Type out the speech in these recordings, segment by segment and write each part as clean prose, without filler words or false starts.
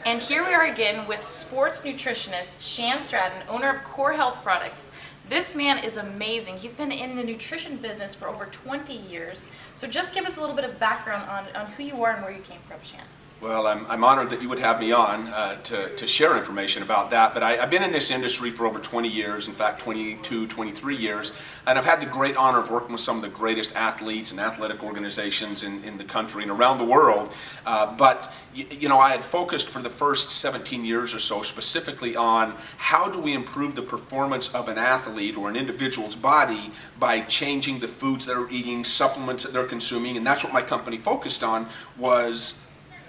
And here we are again with sports nutritionist Shan Stratton, owner of Core Health Products. This man is amazing. He's been in the nutrition business for over 20 years. So just give us a little bit of background on who you are and where you came from, Shan. Well, I'm honored that you would have me on to share information about that, but I've been in this industry for over 20 years, in fact 22, 23 years, and I've had the great honor of working with some of the greatest athletes and athletic organizations in the country and around the world. But you know, I had focused for the first 17 years or so specifically on how do we improve the performance of an athlete or an individual's body by changing the foods they're eating, supplements that they're consuming, and that's what my company focused on was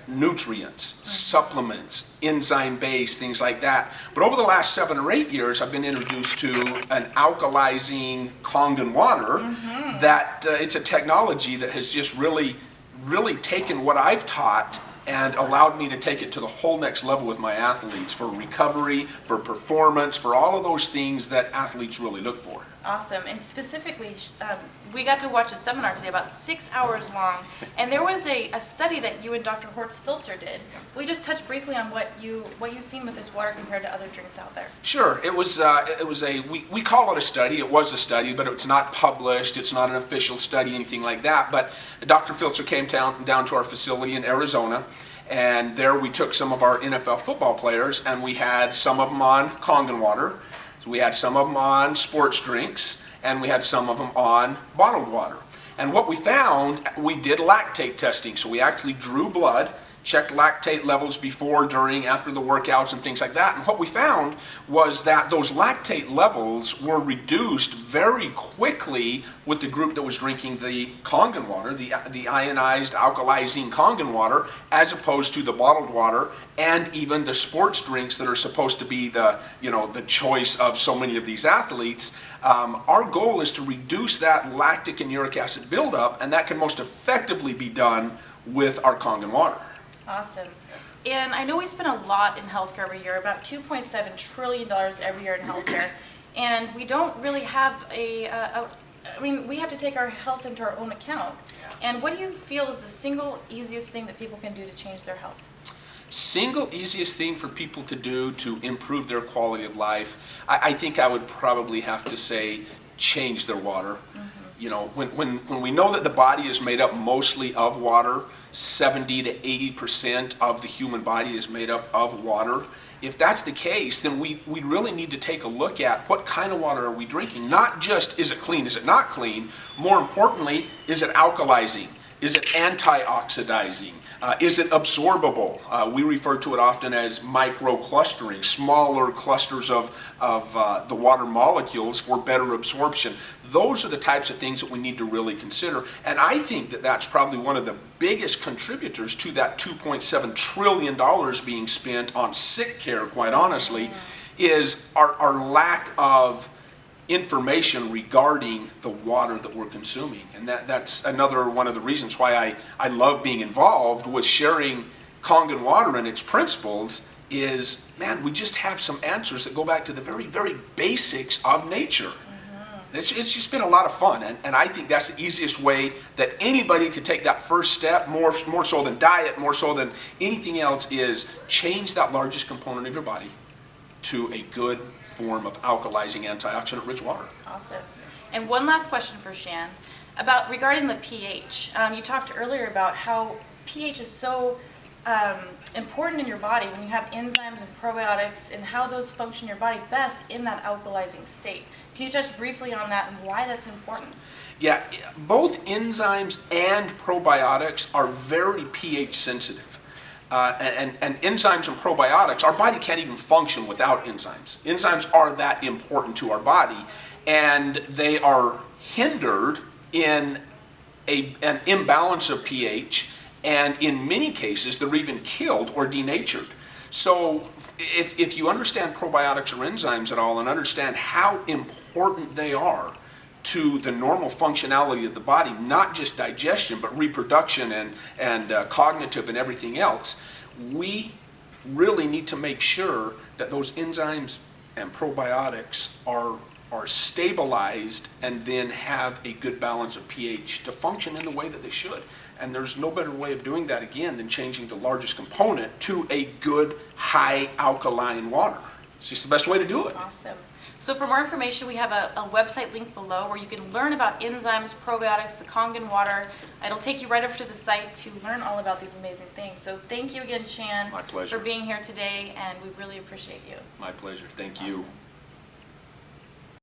nutrients, supplements, enzyme-based, things like that. But over the last 7 or 8 years, I've been introduced to an alkalizing Kangen water that it's a technology that has just really taken what I've taught and allowed me to take it to the whole next level with my athletes for recovery, for performance, for all of those things that athletes really look for. Awesome. And specifically, we got to watch a seminar today about 6 hours long, and there was a study that you and Dr. Hort's Filter did. Will you just touch briefly on what you've seen with this water compared to other drinks out there? Sure. It was we call it a study. It was a study, but it's not published. It's not an official study, anything like that. But Dr. Filter came down to our facility in Arizona, and there we took some of our NFL football players, and we had some of them on Kangen water. So we had some of them on sports drinks, and we had some of them on bottled water. And what we found, we did lactate testing. So we actually drew blood, checked lactate levels before, during, after the workouts and things like that. And what we found was that those lactate levels were reduced very quickly with the group that was drinking the Kangen water, the ionized alkalizing Kangen water, as opposed to the bottled water and even the sports drinks that are supposed to be the choice of so many of these athletes. Our goal is to reduce that lactic and uric acid buildup, and that can most effectively be done with our Kangen water. Awesome. And I know we spend a lot in healthcare every year, about $2.7 trillion every year in healthcare, and we don't really have we have to take our health into our own account. And what do you feel is the single easiest thing that people can do to change their health? Single easiest thing for people to do to improve their quality of life, I think I would probably have to say change their water. You know, when we know that the body is made up mostly of water, 70 to 80% of the human body is made up of water. If that's the case, then we really need to take a look at what kind of water are we drinking. Not just is it clean, is it not clean? More importantly, is it alkalizing? Is it antioxidizing? Is it absorbable? We refer to it often as microclustering, smaller clusters of the water molecules for better absorption. Those are the types of things that we need to really consider. And I think that that's probably one of the biggest contributors to that $2.7 trillion being spent on sick care, quite honestly, is our lack of information regarding the water that we're consuming. And that's another one of the reasons why I love being involved with sharing Kangen water and its principles is, man, we just have some answers that go back to the very, very basics of nature. It's just been a lot of fun, and I think that's the easiest way that anybody could take that first step, more so than diet, more so than anything else, is change that largest component of your body to a good form of alkalizing, antioxidant-rich water. Awesome. And one last question for Shan regarding the pH. You talked earlier about how pH is so important in your body when you have enzymes and probiotics and how those function in your body best in that alkalizing state. Can you touch briefly on that and why that's important? Yeah, both enzymes and probiotics are very pH sensitive. And enzymes and probiotics, our body can't even function without enzymes. Enzymes are that important to our body, and they are hindered in an imbalance of pH, and in many cases they're even killed or denatured. So if you understand probiotics or enzymes at all and understand how important they are to the normal functionality of the body, not just digestion, but reproduction and cognitive and everything else, we really need to make sure that those enzymes and probiotics are stabilized and then have a good balance of pH to function in the way that they should. And there's no better way of doing that, again, than changing the largest component to a good, high alkaline water. It's just the best way to do it. Awesome. So for more information, we have a website link below where you can learn about enzymes, probiotics, the Kangen water. It'll take you right over to the site to learn all about these amazing things. So thank you again, Shan, My pleasure. for being here today, and we really appreciate you. My pleasure. Thank you. Awesome.